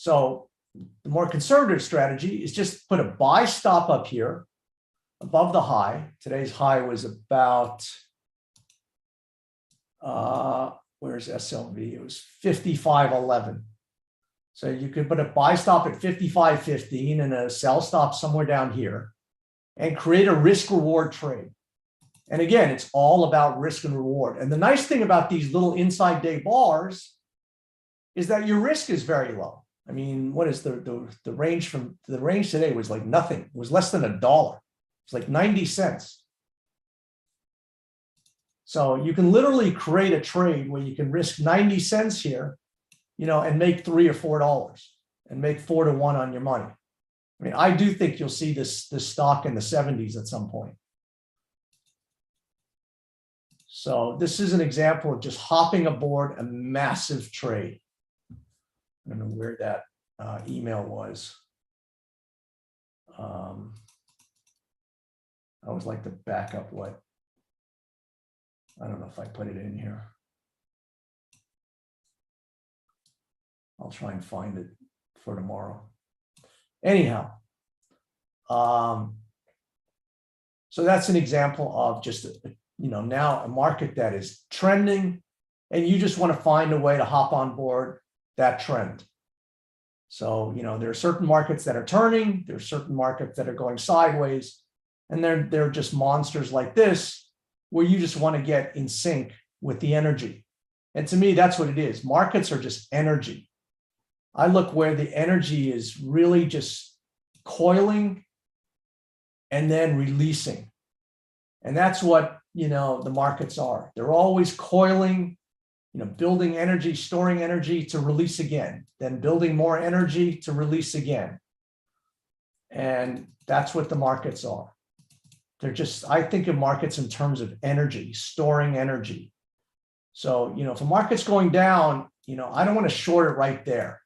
So the more conservative strategy is just put a buy stop up here above the high. Today's high was about, where's SLV? It was 55.11. So you could put a buy stop at 55.15 and a sell stop somewhere down here and create a risk reward trade. And again, it's all about risk and reward. And the nice thing about these little inside day bars is that your risk is very low. I mean, what is the range from the range today was like nothing. It was less than $1. It's like 90 cents. So you can literally create a trade where you can risk 90 cents here, you know, and make $3 or $4 and make 4 to 1 on your money. I mean, I do think you'll see this stock in the 70s at some point. So this is an example of just hopping aboard a massive trade. I don't know where that email was. I always like to back up what, I don't know if I put it in here. I'll try and find it for tomorrow. Anyhow, so that's an example of just, you know, now a market that is trending and you just want to find a way to hop on board that trend. So, you know, there are certain markets that are turning, there are certain markets that are going sideways, and they're just monsters like this where you just want to get in sync with the energy. And to me, that's what it is. Markets are just energy. I look where the energy is really just coiling and then releasing. And that's what, you know, the markets are. They're always coiling, you know, building energy, storing energy to release again, then building more energy to release again. And that's what the markets are. They're just, I think of markets in terms of energy, storing energy. So, you know, if a market's going down, you know, I don't want to short it right there.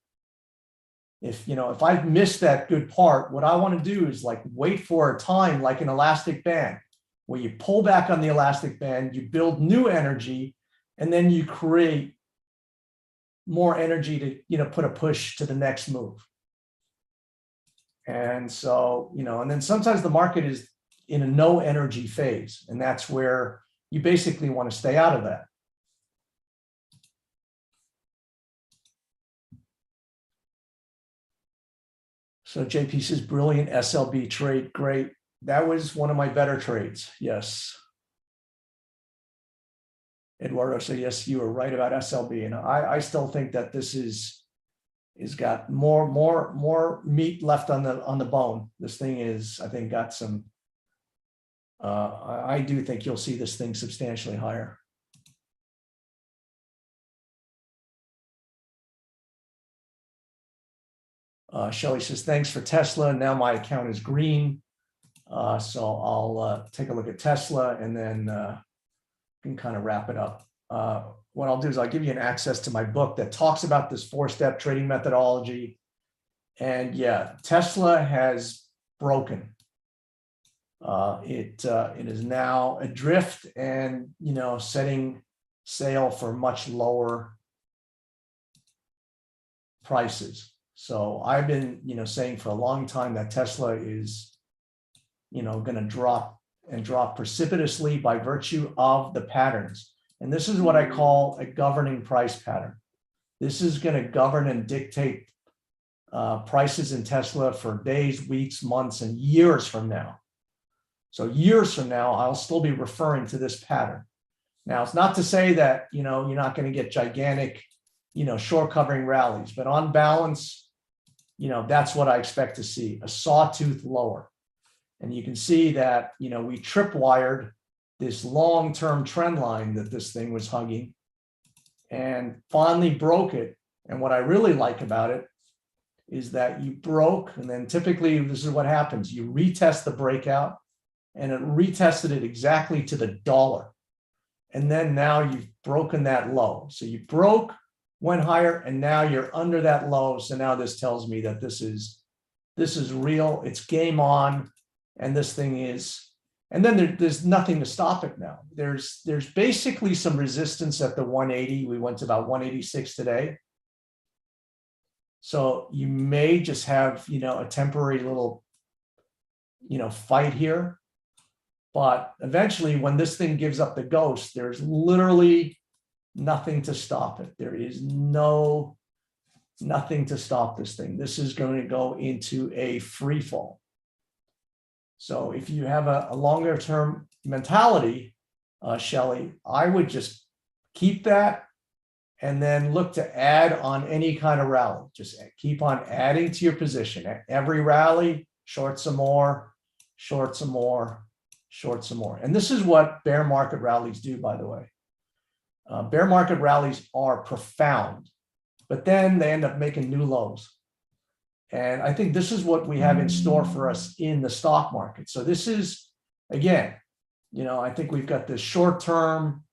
If, you know, if I've missed that good part, what I want to do is like wait for a time like an elastic band where you pull back on the elastic band, you build new energy, and then you create more energy to, you know, put a push to the next move. And so, you know, and then sometimes the market is in a no energy phase, and that's where you basically want to stay out of that. So JP says, brilliant SLB trade, great. That was one of my better trades, yes. Eduardo said, yes, you were right about SLB. And I still think that this is got more meat left on the bone. This thing is, I think, got some, I do think you'll see this thing substantially higher. Shelly says, thanks for Tesla. Now my account is green. So I'll take a look at Tesla and then can kind of wrap it up. What I'll do is I'll give you an access to my book that talks about this 4-step trading methodology. And yeah, Tesla has broken. It is now adrift and, you know, setting sail for much lower prices. So I've been, you know, saying for a long time that Tesla is, you know, going to drop and drop precipitously by virtue of the patterns. And this is what I call a governing price pattern. This is going to govern and dictate prices in Tesla for days, weeks, months, and years from now. So years from now, I'll still be referring to this pattern. Now, it's not to say that, you know, you're not going to get gigantic, you know, short covering rallies, but on balance, you know, that's what I expect to see, a sawtooth lower. And you can see that, you know, we tripwired this long-term trend line that this thing was hugging and finally broke it. And what I really like about it is that you broke, and then typically this is what happens. You retest the breakout, and it retested it exactly to the dollar. And then now you've broken that low. So you broke, went higher, and now you're under that low. So now this tells me that this is real. It's game on. And this thing is, and then there's nothing to stop it now. There's basically some resistance at the 180. We went to about 186 today. So you may just have, a temporary little, fight here. But eventually, when this thing gives up the ghost, there's literally nothing to stop it. There is nothing to stop this thing. This is going to go into a free fall. So if you have a longer term mentality, Shelley, I would just keep that and then look to add on any kind of rally. Just keep on adding to your position. Every rally, short some more, short some more, short some more. And this is what bear market rallies do, by the way. Bear market rallies are profound, but then they end up making new lows. And I think this is what we have in store for us in the stock market. So this is, again, I think we've got this short-term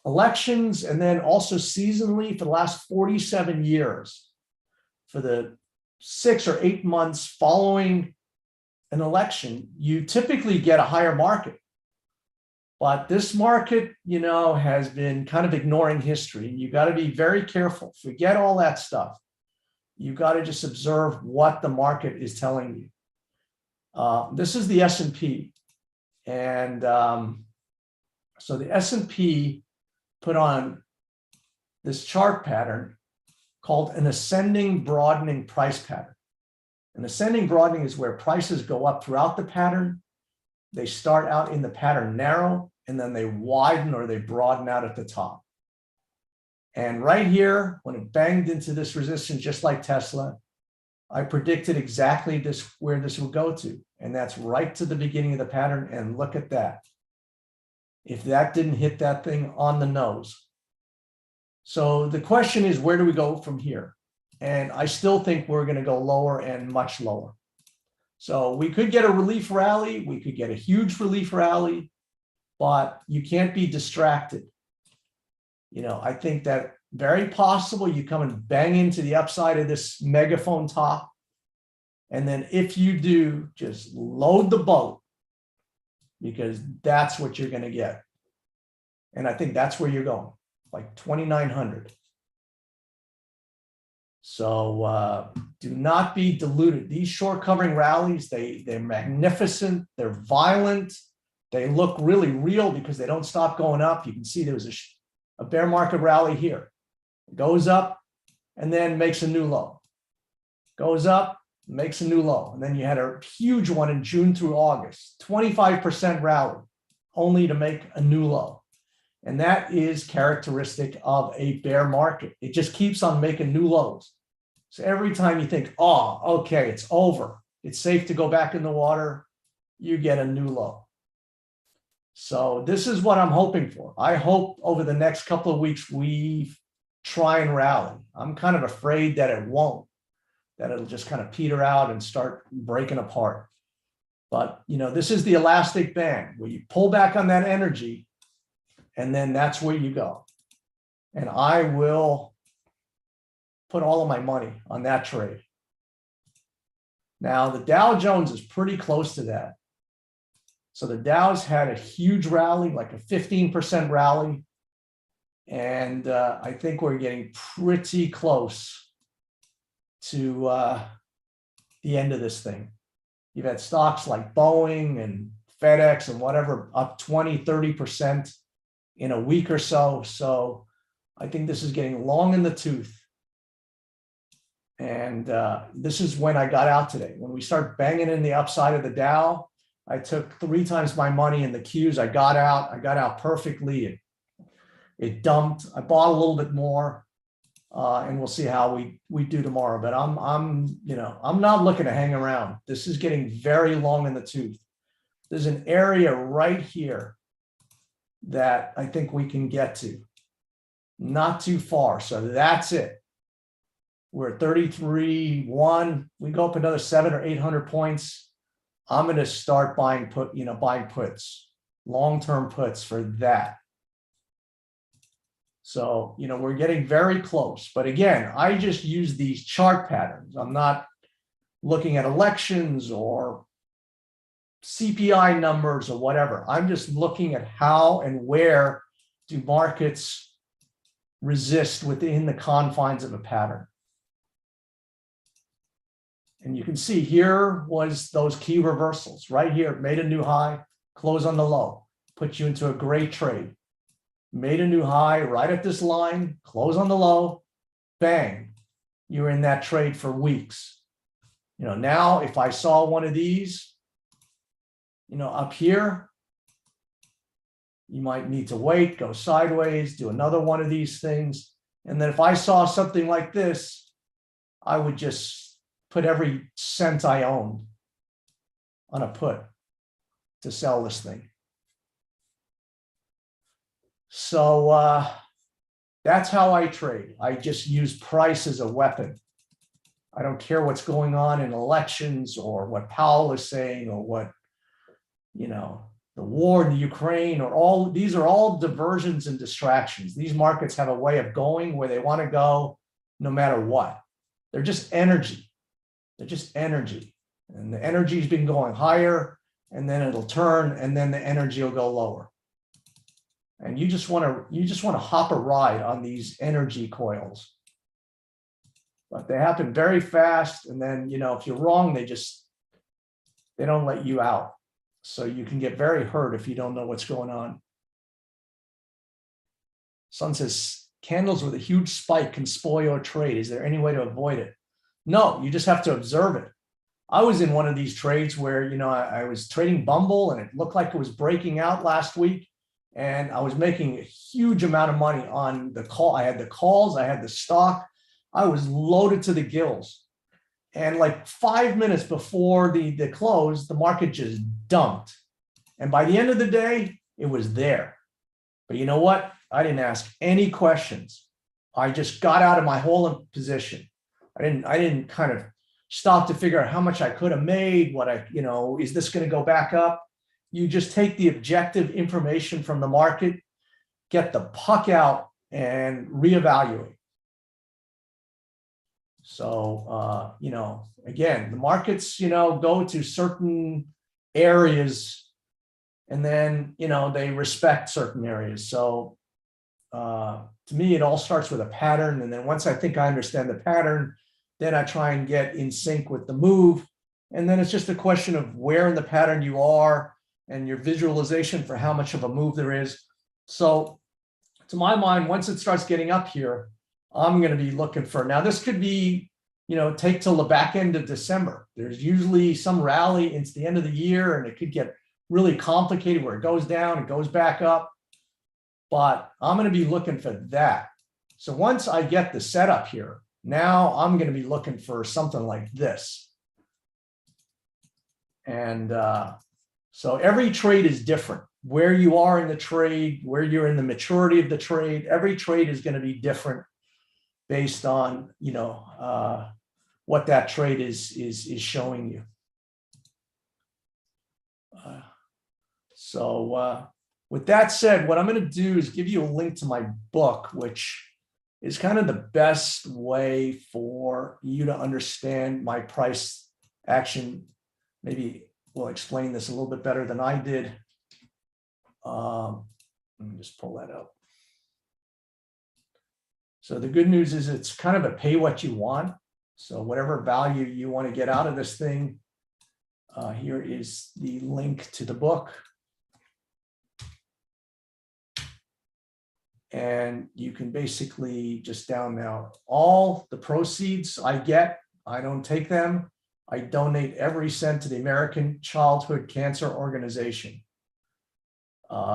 elections, and then also seasonally for the last 47 years, for the 6 or 8 months following an election, you typically get a higher market. But this market, has been kind of ignoring history. You got to be very careful. Forget all that stuff. You got to just observe what the market is telling you. This is the S&P. And so the S&P put on this chart pattern called an ascending broadening price pattern. An ascending broadening is where prices go up throughout the pattern. They start out in the pattern narrow, and then they widen or they broaden out at the top. And right here, when it banged into this resistance, just like Tesla, I predicted exactly where this would go to. And that's right to the beginning of the pattern. And look at that. If that didn't hit that thing on the nose. So the question is, where do we go from here? And I still think we're going to go lower and much lower. So we could get a relief rally. We could get a huge relief rally, but you can't be distracted. I think that very possible you come and bang into the upside of this megaphone top. And then if you do, just load the boat, because that's what you're going to get. And I think that's where you're going, like 2,900. So do not be deluded. These short covering rallies, they're magnificent. They're violent. They look really real because they don't stop going up. You can see there was a bear market rally here. It goes up and then makes a new low. Goes up, makes a new low. And then you had a huge one in June through August, 25% rally, only to make a new low. And that is characteristic of a bear market. It just keeps on making new lows. So every time you think, oh, okay, it's over, it's safe to go back in the water, you get a new low. So this is what I'm hoping for. I hope over the next couple of weeks we try and rally. I'm kind of afraid that it won't, that it'll just kind of peter out and start breaking apart. But, this is the elastic band where you pull back on that energy, and then that's where you go. And I will put all of my money on that trade. Now, the Dow Jones is pretty close to that. So the Dow's had a huge rally, like a 15% rally. And I think we're getting pretty close to the end of this thing. You've had stocks like Boeing and FedEx and whatever up 20, 30% in a week or so. So I think this is getting long in the tooth. And this is when I got out today. When we start banging in the upside of the Dow, I took 3 times my money in the Qs. I got out perfectly. It dumped. I bought a little bit more, and we'll see how we do tomorrow. But I'm not looking to hang around. This is getting very long in the tooth. There's an area right here that I think we can get to. Not too far. So that's it. We're at 33.1. We go up another 700 or 800 points. I'm going to start buying puts, long-term puts for that. So, we're getting very close. But again, I just use these chart patterns. I'm not looking at elections or CPI numbers or whatever. I'm just looking at how and where do markets resist within the confines of a pattern. And you can see here was those key reversals right here, made a new high, close on the low, put you into a great trade. Made a new high right at this line, close on the low, bang, you're in that trade for weeks. You know, now if I saw one of these, you know, up here, you might need to wait, go sideways, do another one of these things. And then if I saw something like this, I would just put every cent I owned on a put to sell this thing. So that's how I trade. I just use price as a weapon. I don't care what's going on in elections or what Powell is saying or what, you know, the war in the Ukraine or all, these are all diversions and distractions. These markets have a way of going where they want to go no matter what. They're just energy. They're just energy. And the energy's been going higher and then it'll turn and then the energy will go lower. And you just want to hop a ride on these energy coils. But they happen very fast. And then, you know, if you're wrong, they don't let you out. So you can get very hurt if you don't know what's going on. Sun says, candles with a huge spike can spoil your trade. Is there any way to avoid it? No, you just have to observe it. I was in one of these trades where, you know, I was trading Bumble and it looked like it was breaking out last week. And I was making a huge amount of money on the call. I had the calls, I had the stock. I was loaded to the gills. And like 5 minutes before the close, the market just dumped. And by the end of the day, it was there. But you know what? I didn't ask any questions. I just got out of my whole position. I didn't kind of stop to figure out how much I could have made, you know, is this going to go back up? You just take the objective information from the market, get the puck out and reevaluate. So, you know, again, the markets, you know, go to certain areas and then, you know, they respect certain areas. So to me, it all starts with a pattern. And then once I think I understand the pattern, then I try and get in sync with the move. And then it's just a question of where in the pattern you are and your visualization for how much of a move there is. So to my mind, once it starts getting up here, I'm going to be looking for, now this could be, you know, take till the back end of December. There's usually some rally into the end of the year and it could get really complicated where it goes down, it goes back up. But I'm going to be looking for that. So once I get the setup here, now I'm going to be looking for something like this. And so every trade is different. Where you are in the trade, where you're in the maturity of the trade, every trade is going to be different based on, you know, what that trade is showing you. So with that said, what I'm going to do is give you a link to my book, which is kind of the best way for you to understand my price action. Maybe we'll explain this a little bit better than I did. Let me just pull that up. So the good news is it's kind of a pay what you want. So whatever value you want to get out of this thing, here is the link to the book. And you can basically just down now, all the proceeds I get, I don't take them. I donate every cent to the American Childhood Cancer Organization.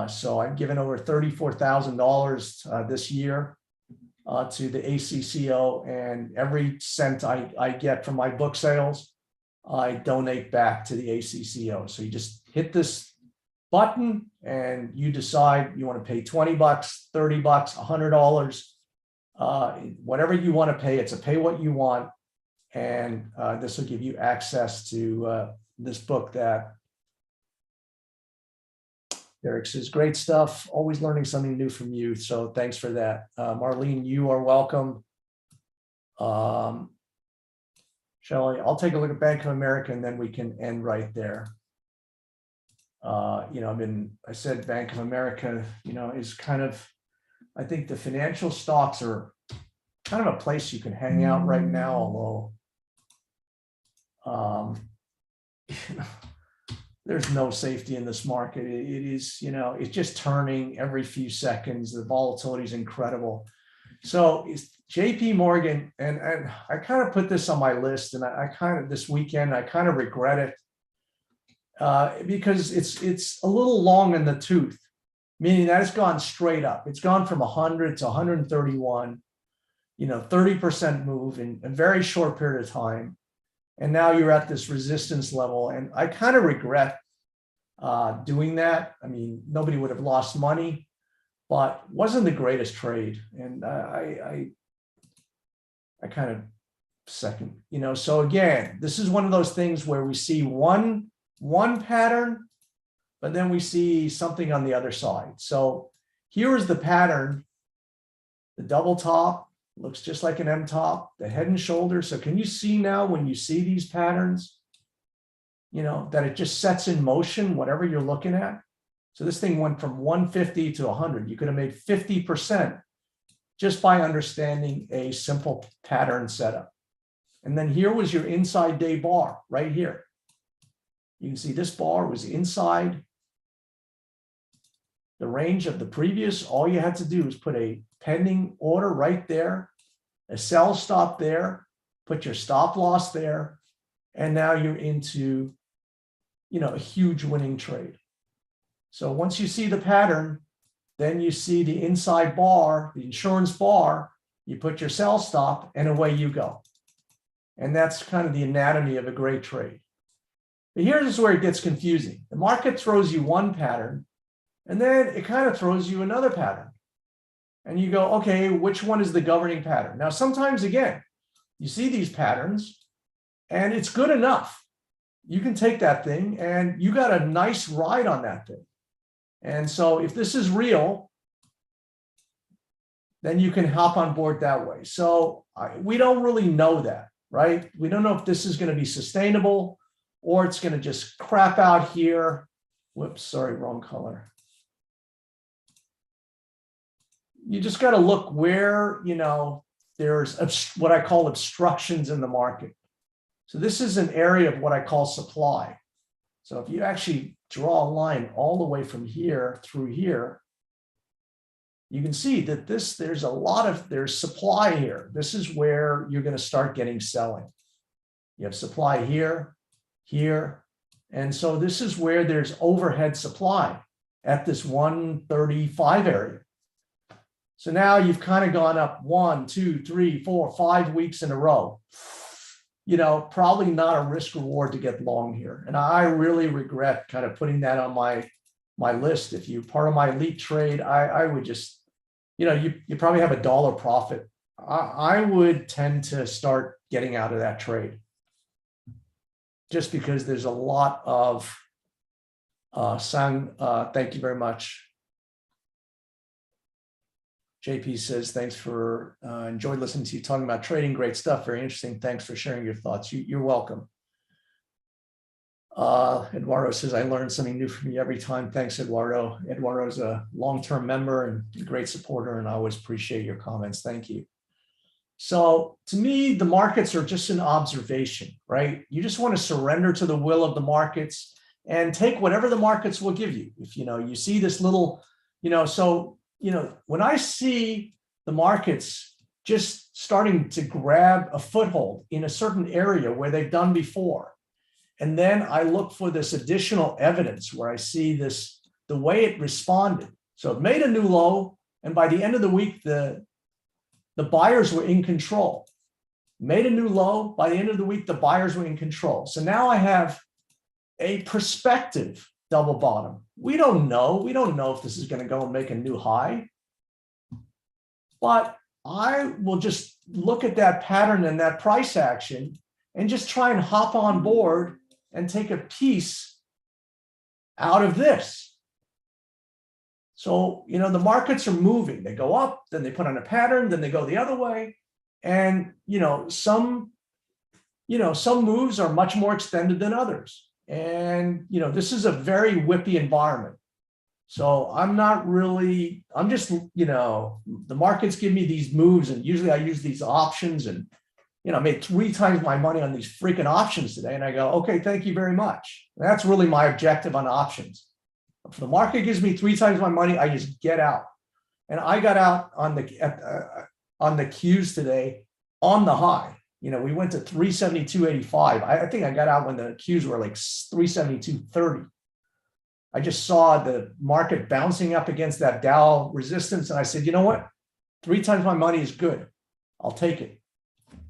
So I've given over $34,000 this year to the ACCO, and every cent I get from my book sales, I donate back to the ACCO. So you just hit this button and you decide you want to pay 20 bucks, 30 bucks, $100, whatever you want to pay. It's a pay what you want. And this will give you access to this book that Derek says, great stuff. Always learning something new from you. So thanks for that. Marlene, you are welcome. Shelley, I'll take a look at Bank of America and then we can end right there. You know, I said Bank of America, you know, is kind of I think the financial stocks are kind of a place you can hang out right now, although there's no safety in this market. It is, it's just turning every few seconds. The volatility is incredible. So it's JP Morgan, and I kind of put this on my list, and I kind of, this weekend, I kind of regret it because it's a little long in the tooth, meaning that it's gone straight up. It's gone from 100 to 131, 30% move in a very short period of time. And now you're at this resistance level. And I kind of regret doing that. I mean, nobody would have lost money, but wasn't the greatest trade. And I kind of second, so again, this is one of those things where we see one pattern, but then we see something on the other side. So here is the pattern. The double top looks just like an M top, the head and shoulders. So can you see now when you see these patterns, that it just sets in motion whatever you're looking at? So this thing went from 150 to 100. You could have made 50% just by understanding a simple pattern setup. And then here was your inside day bar right here. You can see this bar was inside the range of the previous. All you had to do was put a pending order right there, a sell stop there, put your stop loss there, and now you're into, a huge winning trade. So once you see the pattern, then you see the inside bar, the insurance bar, you put your sell stop, and away you go. And that's kind of the anatomy of a great trade. But here's where it gets confusing. The market throws you one pattern, and then it kind of throws you another pattern. And you go, okay, which one is the governing pattern? Now, sometimes, again, you see these patterns, and it's good enough. You can take that thing, and you got a nice ride on that thing. And so if this is real, then you can hop on board that way. So we don't really know that, right? We don't know if this is going to be sustainable or it's going to just crap out here. Whoops, sorry, wrong color. You just got to look where, there's what I call obstructions in the market. So this is an area of what I call supply. So if you actually draw a line all the way from here through here, you can see that there's supply here. This is where you're going to start getting selling. You have supply here, here. And so this is where there's overhead supply at this 135 area. So now you've kind of gone up 1, 2, 3, 4, 5 weeks in a row. Probably not a risk reward to get long here. And I really regret kind of putting that on my list. If you're part of my elite trade, I would just, you probably have $1 profit. I would tend to start getting out of that trade just because there's a lot of thank you very much. JP says, thanks for enjoyed listening to you talking about trading. Great stuff. Very interesting. Thanks for sharing your thoughts. You're welcome. Eduardo says, I learned something new from you every time. Thanks, Eduardo. Eduardo's a long-term member and a great supporter, and I always appreciate your comments. Thank you. So to me, the markets are just an observation, right? You just want to surrender to the will of the markets and take whatever the markets will give you. If you see this little, when I see the markets just starting to grab a foothold in a certain area where they've done before, and then I look for this additional evidence where I see the way it responded. So it made a new low, and by the end of the week, the buyers were in control. Made a new low, by the end of the week, the buyers were in control. So now I have a prospective double bottom. We don't know if this is going to go and make a new high, but I will just look at that pattern and that price action and just try and hop on board and take a piece out of this. So, the markets are moving. They go up, then they put on a pattern, then they go the other way. And, some moves are much more extended than others. And, this is a very whippy environment. So I'm not really, I'm just, the markets give me these moves, and usually I use these options, and, I made 3 times my money on these freaking options today. And I go, okay, thank you very much. That's really my objective on options. If the market gives me 3 times my money, I just get out. And I got out on the Qs today on the high. We went to 372.85. I think I got out when the Qs were like 372.30. I just saw the market bouncing up against that Dow resistance. And I said, you know what? 3 times my money is good. I'll take it.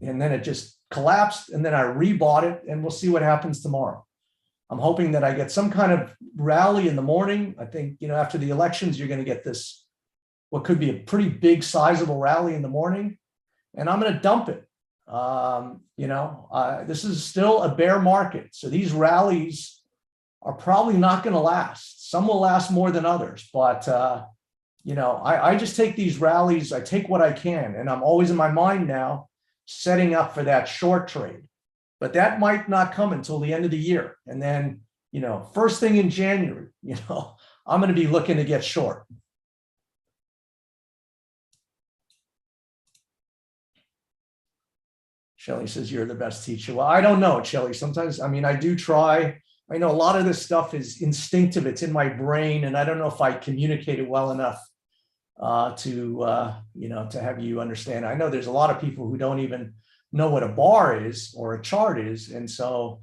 And then it just collapsed. And then I rebought it, and we'll see what happens tomorrow. I'm hoping that I get some kind of rally in the morning. I think, after the elections, you're going to get this, what could be a pretty big sizable rally in the morning. And I'm going to dump it. This is still a bear market. So these rallies are probably not going to last. Some will last more than others, but I just take these rallies. I take what I can, and I'm always in my mind now setting up for that short trade. But that might not come until the end of the year, and then first thing in January, I'm going to be looking to get short. Shelly says you're the best teacher. Well, I don't know, Shelly. Sometimes, I do try. I know a lot of this stuff is instinctive. It's in my brain, and I don't know if I communicate it well enough to have you understand. I know there's a lot of people who don't even know what a bar is or a chart is, and so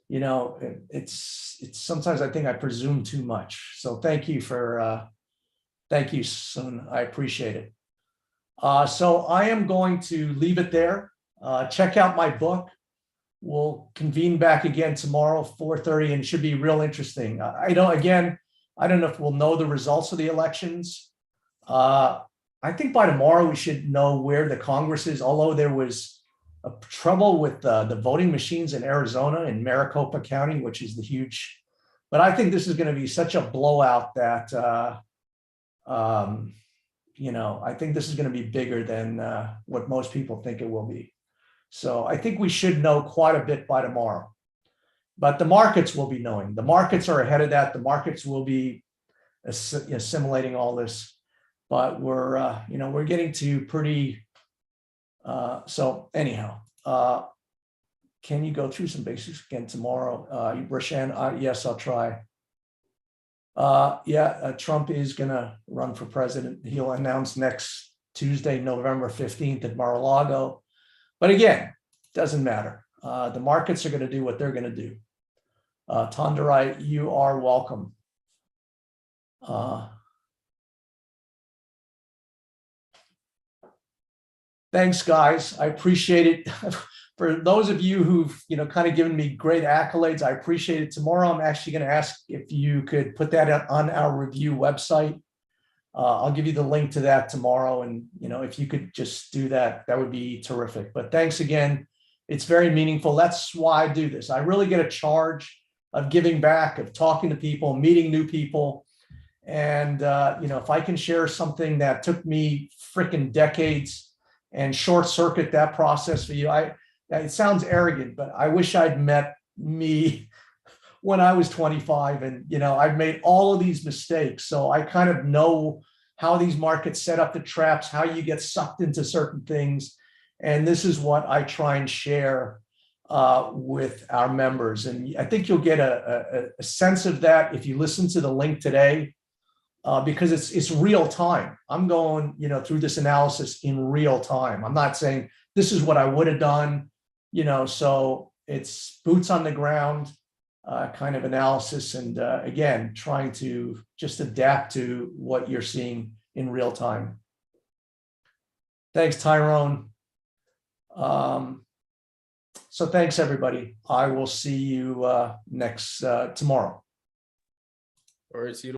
it's sometimes I think I presume too much. So thank you, Sun. I appreciate it. So I am going to leave it there. Check out my book. We'll convene back again tomorrow, 4:30, and it should be real interesting. I don't know if we'll know the results of the elections. I think by tomorrow we should know where the Congress is, although there was a trouble with the voting machines in Arizona, in Maricopa County, which is the huge, but I think this is going to be such a blowout that, I think this is going to be bigger than what most people think it will be. So I think we should know quite a bit by tomorrow, but the markets will be knowing. The markets are ahead of that. The markets will be assimilating all this, but we're getting to pretty. So anyhow, can you go through some basics again tomorrow, Rashan? Yes, I'll try. Trump is going to run for president. He'll announce next Tuesday, November 15th at Mar-a-Lago. But again, doesn't matter. The markets are going to do what they're going to do. Tandarai, you are welcome. Thanks, guys. I appreciate it. For those of you who've kind of given me great accolades, I appreciate it. Tomorrow, I'm actually going to ask if you could put that on our review website. I'll give you the link to that tomorrow. And, if you could just do that, that would be terrific. But thanks again. It's very meaningful. That's why I do this. I really get a charge of giving back, of talking to people, meeting new people. And, if I can share something that took me freaking decades and short circuit that process for you, it sounds arrogant, but I wish I'd met me when I was 25, and I've made all of these mistakes, so I kind of know how these markets set up the traps, how you get sucked into certain things, and this is what I try and share with our members. And I think you'll get a sense of that if you listen to the link today, because it's real time. I'm going through this analysis in real time. I'm not saying this is what I would have done, so it's boots on the ground. Kind of analysis, and again, trying to just adapt to what you're seeing in real time. Thanks, Tyrone. So thanks, everybody. I will see you next tomorrow. All right, see you.